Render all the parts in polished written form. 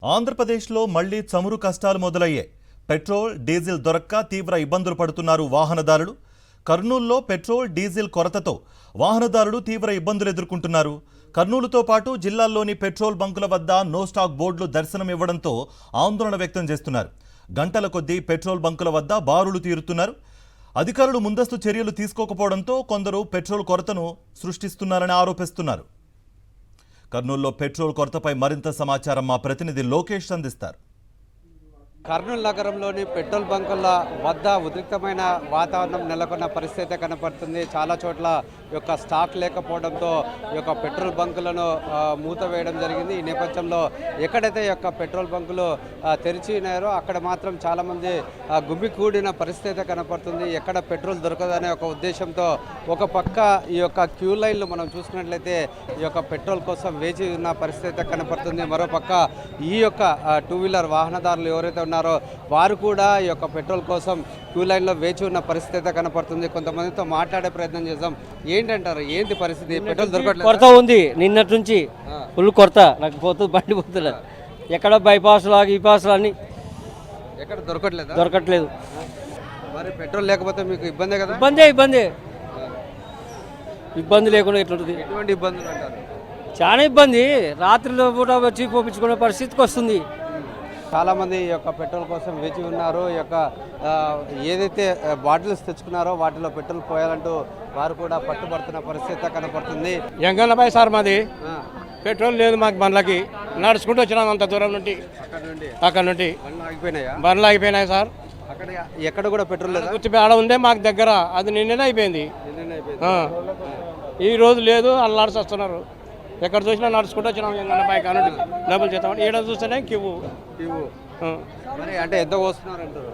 ఆంధ్రప్రదేశ్లో మళ్లీ చమురు కష్టాలు మొదలయ్యాయి. పెట్రోల్, డీజిల్ దొరక్క తీవ్ర ఇబ్బందులు పడుతున్నారు వాహనదారులు. కర్నూలులో పెట్రోల్, డీజిల్ కొరతతో వాహనదారులు తీవ్ర ఇబ్బందులు ఎదుర్కొంటున్నారు. కర్నూలుతో పాటు జిల్లాల్లోని పెట్రోల్ బంకుల వద్ద నో స్టాక్ బోర్డులు దర్శనం ఇవ్వడంతో ఆందోళన వ్యక్తం చేస్తున్నారు. గంటల కొద్దీ పెట్రోల్ బంకుల వద్ద బారులు తీరుతున్నారు. అధికారులు ముందస్తు చర్యలు తీసుకోకపోవడంతో కొందరు పెట్రోల్ కొరతను సృష్టిస్తున్నారని ఆరోపిస్తున్నారు. కర్నూలులో పెట్రోల్ కొరతపై మరింత సమాచారం మా ప్రతినిధి లోకేష్ అందిస్తారు. కర్నూలు నగరంలోని పెట్రోల్ బంకుల వద్ద ఉద్రిక్తమైన వాతావరణం నెలకొన్న పరిస్థితి కనపడుతుంది. చాలా చోట్ల యొక్క స్టాక్ లేకపోవడంతో ఈ యొక్క పెట్రోల్ బంకులను మూతవేయడం జరిగింది. ఈ నేపథ్యంలో ఎక్కడైతే ఈ యొక్క పెట్రోల్ బంకులు తెరిచి ఉన్నారో అక్కడ మాత్రం చాలామంది గుమికూడిన పరిస్థితి కనపడుతుంది. ఎక్కడ పెట్రోల్ దొరకదనే ఒక ఉద్దేశంతో ఒక పక్క ఈ యొక్క క్యూ లైన్లు మనం చూసుకున్నట్లయితే ఈ యొక్క పెట్రోల్ కోసం వేచి ఉన్న పరిస్థితి కనపడుతుంది. మరోపక్క ఈ యొక్క టూ వీలర్ వాహనదారులు ఎవరైతే ఉన్నారో వారు కూడా ఈ యొక్క పెట్రోల్ కోసం క్యూ లైన్లో వేచి ఉన్న పరిస్థితి కనపడుతుంది. కొంతమందితో మాట్లాడే ప్రయత్నం చేద్దాం. ఏంటంటారు, ఏంటి పరిస్థితి? పెట్రోల్ దొరకట్లేదు, కొరత ఉంది. నిన్నటి నుంచి ఫుల్ కొరత. నాకు పోతుంది, బండి పోతుంది. ఎక్కడ బైపాస్ లాగా ఈ పాస్ అన్ని ఎక్కడ దొరకట్లేదు. మరి పెట్రోల్ లేకపోతే మీకు ఇబ్బందే కదా? ఇబ్బంది లేకుండా ఎట్లుంటుంది? ఎటువంటి ఇబ్బందులు అంటారు? చాలా ఇబ్బంది. రాత్రిలో పూట వచ్చి పోపించుకునే పరిస్థితికి వస్తుంది. చాలామంది ఈ యొక్క పెట్రోల్ కోసం వేచి ఉన్నారు. ఈ యొక్క ఏదైతే బాటిల్స్ తెచ్చుకున్నారో వాటిలో పెట్రోల్ పోయాలంటూ వారు కూడా పట్టుబడుతున్న పరిస్థితి కనపడుతుంది. ఎంగన్నపై సార్ మాది పెట్రోల్ లేదు మాకు. బండ్లకి నడుచుకుంటూ వచ్చినాం అంత దూరం నుండి. అక్కడ నుండి బండ్లు ఆగిపోయినాయి సార్. అక్కడ ఎక్కడ కూడా పెట్రోల్ లేదు. గుర్తు ఆడ ఉందే మాకు దగ్గర, అది నిన్ననే అయిపోయింది. ఈ రోజు లేదు, వాళ్ళు నడిచి వస్తున్నారు. ఎక్కడ చూసినా నడుచుకుంటూ వచ్చినాం ఎంగన్నపై కానుండి డబ్బులు చేస్తాం. ఏడ చూస్తేనే కివ్వు అంటే ఎంత పోస్తున్నారు అంటారు?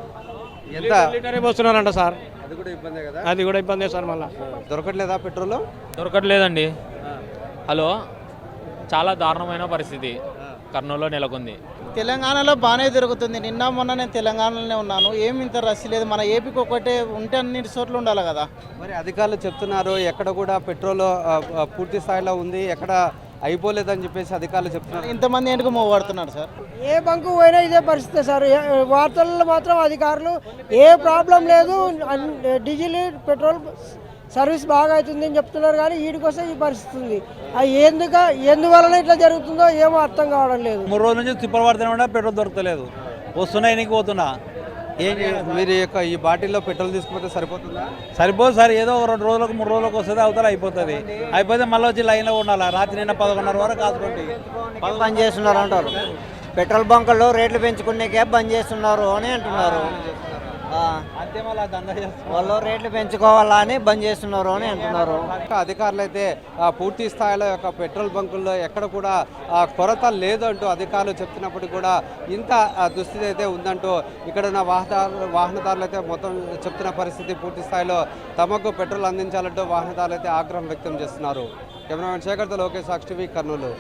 ఎంత లీటరే పోస్తున్నారంట సార్. అది కూడా ఇబ్బందే కదా? అది కూడా ఇబ్బందే సార్. మళ్ళీ దొరకట్లేదా పెట్రోల్? దొరకట్లేదండి. హలో, చాలా దారుణమైన పరిస్థితి కర్నూలులో నెలకొంది. తెలంగాణలో బాగానే దొరుకుతుంది. నిన్న మొన్న నేను తెలంగాణలోనే ఉన్నాను. ఏమి ఇంత రస్సు లేదు. మన ఏపీకి ఒకటే ఉంటే అన్ని చోట్ల ఉండాలి కదా. మరి అధికారులు చెప్తున్నారు ఎక్కడ కూడా పెట్రోల్ పూర్తి స్థాయిలో ఉంది, ఎక్కడ అయిపోలేదని చెప్పేసి అధికారులు చెప్తున్నారు. ఇంతమంది ఎందుకు మోపడుతున్నారు సార్? ఏ బంకు పోయినా ఇదే పరిస్థితి సార్. వార్తల్లో మాత్రం అధికారులు ఏ ప్రాబ్లం లేదు, డీజిల్ పెట్రోల్ సర్వీస్ బాగా అవుతుంది అని చెప్తున్నారు. కానీ వీటికోసం ఈ పరిస్థితి ఉంది. అది ఎందువలన ఇట్లా జరుగుతుందో ఏమో అర్థం కావడం లేదు. 3 రోజుల నుంచి తిప్పలు పడుతున్నా పెట్రోల్ దొరకలేదు. వస్తున్నాయి, నీకు పోతున్నా. మీరు యొక్క ఈ బాటిల్లో పెట్రోల్ తీసుకుపోతే సరిపోతుందా? సరిపోదు సార్. ఏదో 2 రోజులకు 3 రోజులకు వస్తుంది, అవతల అయిపోతుంది. అయిపోతే మళ్ళీ వచ్చి లైన్లో ఉండాలి. రాత్రి నిన్న 11:30 వరకు కాసుకోండి. బంద్ చేస్తున్నారు అంటారు. పెట్రోల్ బంకుల్లో రేట్లు పెంచుకునేకే బంద్ చేస్తున్నారు అని అంటున్నారు. వాళ్ళు రేట్లు పెంచుకోవాలా అని బంద్ చేస్తున్నారు అని అంటున్నారు. అధికారులు అయితే పూర్తి స్థాయిలో యొక్క పెట్రోల్ బంకుల్లో ఎక్కడ కూడా కొరత లేదంటూ అధికారులు చెప్తున్నప్పటికీ కూడా ఇంత దుస్థితి అయితే ఉందంటూ ఇక్కడ ఉన్న వాహనదారులు అయితే మొత్తం చెప్తున్న పరిస్థితి. పూర్తి స్థాయిలో తమకు పెట్రోల్ అందించాలంటూ వాహనదారులు అయితే ఆగ్రహం వ్యక్తం చేస్తున్నారు. కెమెరామెన్ శేఖర్తో లోకేష్, సాక్షి టీవీ, కర్నూలు.